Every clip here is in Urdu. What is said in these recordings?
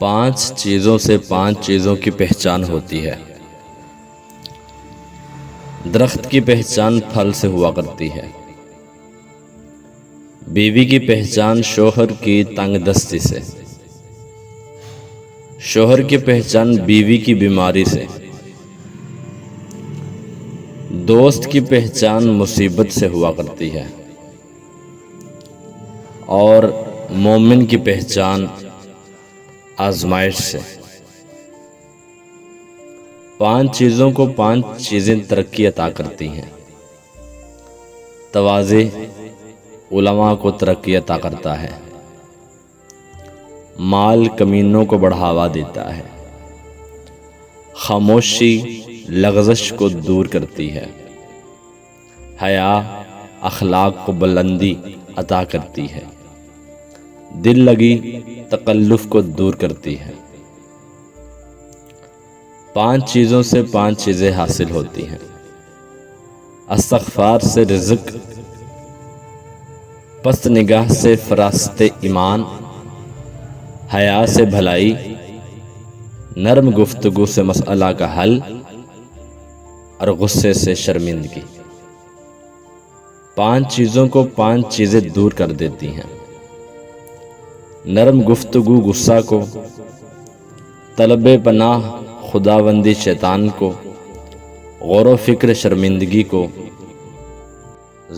5 چیزوں سے 5 چیزوں کی پہچان ہوتی ہے۔ درخت کی پہچان پھل سے ہوا کرتی ہے۔ بیوی کی پہچان شوہر کی تنگ دستی سے، شوہر کی پہچان بیوی کی بیماری سے، دوست کی پہچان مصیبت سے ہوا کرتی ہے، اور مومن کی پہچان آزمائش سے۔ 5 چیزوں کو 5 چیزیں ترقی عطا کرتی ہیں۔ تواضع علماء کو ترقی عطا کرتا ہے، مال کمینوں کو بڑھاوا دیتا ہے، خاموشی لغزش کو دور کرتی ہے، حیا اخلاق کو بلندی عطا کرتی ہے، دل لگی تکلف کو دور کرتی ہے۔ 5 چیزوں سے 5 چیزیں حاصل ہوتی ہیں۔ استغفار سے رزق، پست نگاہ سے فراست ایمان، حیا سے بھلائی، نرم گفتگو سے مسئلہ کا حل، اور غصے سے شرمندگی۔ 5 چیزوں کو 5 چیزیں دور کر دیتی ہیں۔ نرم گفتگو غصہ کو، طلب پناہ خداوندی شیطان کو، غور و فکر شرمندگی کو،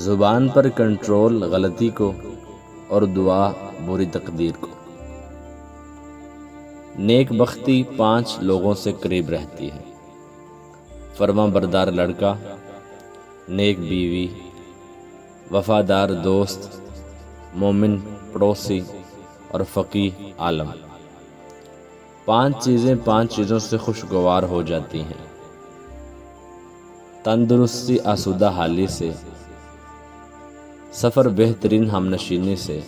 زبان پر کنٹرول غلطی کو، اور دعا بری تقدیر کو۔ نیک بختی 5 لوگوں سے قریب رہتی ہے: فرما بردار لڑکا، نیک بیوی، وفادار دوست، مومن پڑوسی، اور فقیہ عالم۔ 5 چیزیں 5 چیزوں سے خوشگوار ہو جاتی ہیں: تندرستی آسودہ حالی سے، سفر بہترین ہم نشینی سے،